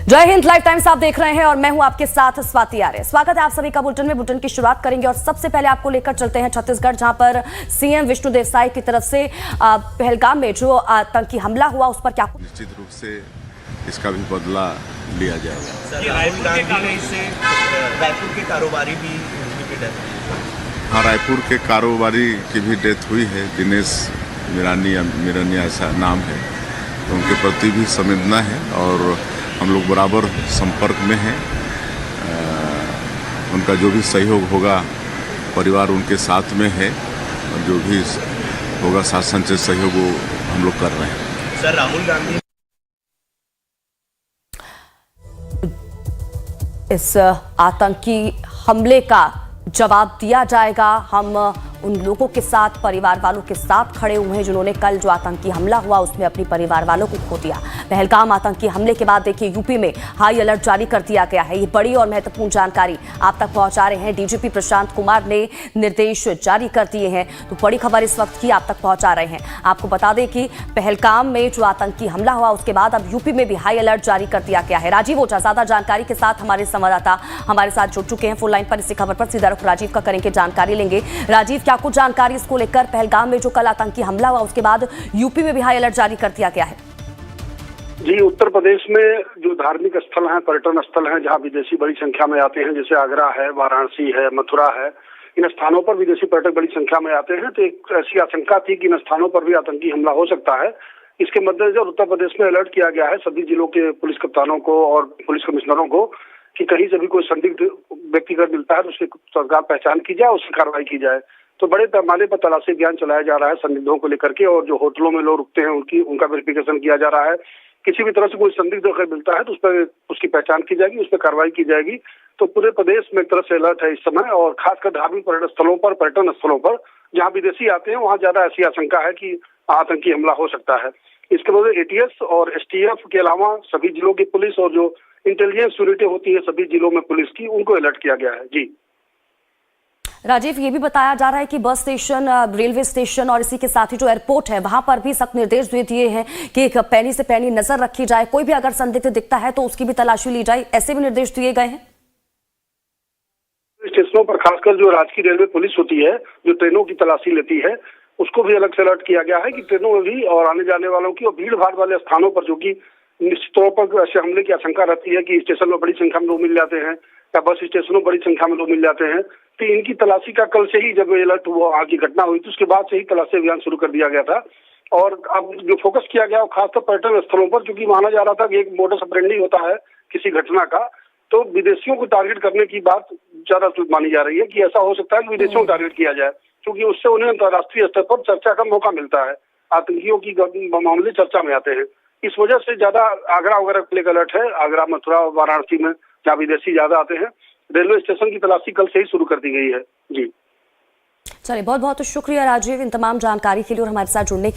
जय Hind. Live times आप देख रहे हैं और मैं हूं आपके साथ स्वाति आर्य। स्वागत है आप सभी का बुलेटिन में। बुलेटिन की शुरुआत करेंगे और सबसे पहले आपको लेकर चलते हैं छत्तीसगढ़, जहां पर सीएम विष्णुदेव साय की तरफ से पहलगाम में जो आतंकी हमला हुआ उस पर क्या निश्चित रूप से इसका भी बदला लिया जाएगा। राहुल गांधी ने इससे रायपुर के कारोबारी भी उनकी डेथ हुई। हाँ, रायपुर के कारोबारी की भी डेथ हुई है। दिनेश मिरानी ऐसा नाम है, तो उनके प्रति भी संवेदना है और हम लोग बराबर संपर्क में हैं। उनका जो भी सहयोग होगा, परिवार उनके साथ में है और जो भी होगा शासन से सहयोग वो हम लोग कर रहे हैं। सर, राहुल गांधी इस आतंकी हमले का जवाब दिया जाएगा। हम उन लोगों के साथ, परिवार वालों के साथ खड़े हुए हैं जिन्होंने कल जो आतंकी हमला हुआ उसमें अपने परिवार वालों को खो दिया। पहलगाम आतंकी हमले के बाद देखिए यूपी में हाई अलर्ट जारी कर दिया गया है। ये बड़ी और महत्वपूर्ण जानकारी आप तक पहुंचा रहे हैं। डीजीपी प्रशांत कुमार ने निर्देश जारी कर दिए हैं, तो बड़ी खबर इस वक्त की आप तक पहुंचा रहे हैं। आपको बता दें कि पहलगाम में जो आतंकी हमला हुआ उसके बाद अब यूपी में भी हाई अलर्ट जारी कर दिया गया है। राजीव ओझा ज्यादा जानकारी के साथ हमारे संवाददाता हमारे साथ जुड़ चुके हैं फोन लाइन पर। इसी खबर पर सीधा रुख राजीव का करेंगे, जानकारी लेंगे। राजीव, क्या कुछ जानकारी इसको लेकर? पहलगाम में जो कल आतंकी हमला हुआ उसके बाद यूपी में भी हाई अलर्ट जारी कर दिया गया है। जी, उत्तर प्रदेश में जो धार्मिक स्थल हैं, पर्यटन स्थल हैं, जहां विदेशी बड़ी संख्या में आते हैं, जैसे आगरा है, वाराणसी है, मथुरा है, इन स्थानों पर विदेशी पर्यटक बड़ी संख्या में आते हैं। तो एक ऐसी आशंका थी कि इन स्थानों पर भी आतंकी हमला हो सकता है। इसके मद्देनजर उत्तर प्रदेश में अलर्ट किया गया है सभी जिलों के पुलिस कप्तानों को और पुलिस कमिश्नरों को कि कहीं से भी कोई संदिग्ध व्यक्ति अगर मिलता है तो उसकी तत्काल पहचान की जाए, उसकी कार्रवाई की जाए। तो बड़े पैमाने पर तलाशी अभियान चलाया जा रहा है संदिग्धों को लेकर के, और जो होटलों में लोग रुकते हैं उनका वेरिफिकेशन किया जा रहा है। किसी भी तरह से कोई संदिग्ध अगर मिलता है तो उस पर उसकी पहचान की जाएगी, उस पर कार्रवाई की जाएगी। तो पूरे प्रदेश में एक तरह से अलर्ट है इस समय, और खासकर धार्मिक पर्यटन स्थलों पर जहाँ विदेशी आते हैं वहाँ ज्यादा ऐसी आशंका है कि आतंकी हमला हो सकता है। इसके बाद एटीएस और एसटीएफ के अलावा सभी जिलों की पुलिस और जो इंटेलिजेंस यूनिटें होती है सभी जिलों में पुलिस की, उनको अलर्ट किया गया है। जी राजीव, ये भी बताया जा रहा है कि बस स्टेशन, रेलवे स्टेशन और इसी के साथ ही जो एयरपोर्ट है वहां पर भी सख्त निर्देश दे दिए हैं कि एक पैनी से पैनी नजर रखी जाए। कोई भी अगर संदिग्ध दिखता है तो उसकी भी तलाशी ली जाए, ऐसे भी निर्देश दिए गए हैं। स्टेशनों पर खासकर जो राजकीय रेलवे पुलिस होती है, जो ट्रेनों की तलाशी लेती है, उसको भी अलग से अलर्ट किया गया है कि ट्रेनों में भी और आने जाने वालों की और भीड़ भाड़ वाले स्थानों पर जो कि निश्चित तौर पर ऐसे हमले की आशंका रहती है कि स्टेशन में बड़ी संख्या में लोग मिल जाते हैं या बस स्टेशनों बड़ी संख्या में लोग मिल जाते हैं, तो इनकी तलाशी का कल से ही जब अलर्ट हुआ, आगे घटना हुई थी उसके बाद से ही तलाशी अभियान शुरू कर दिया गया था। और अब जो फोकस किया गया खासकर पर्यटन स्थलों पर, क्योंकि माना जा रहा था कि एक मोडस ऑपरेंडी होता है किसी घटना का, तो विदेशियों को टारगेट करने की बात ज्यादा मानी जा रही है कि ऐसा हो सकता है कि विदेशियों को टारगेट किया जाए, क्योंकि उससे उन्हें अंतर्राष्ट्रीय स्तर पर चर्चा का मौका मिलता है। आतंकियों की मामले चर्चा में आते हैं, इस वजह से ज्यादा आगरा वगैरह के लिए अलर्ट है। आगरा, मथुरा, वाराणसी में जहाँ विदेशी ज्यादा आते हैं, रेलवे स्टेशन की तलाशी कल से ही शुरू कर दी गई है। जी चलिए, बहुत बहुत शुक्रिया राजीव इन तमाम जानकारी के लिए और हमारे साथ जुड़ने के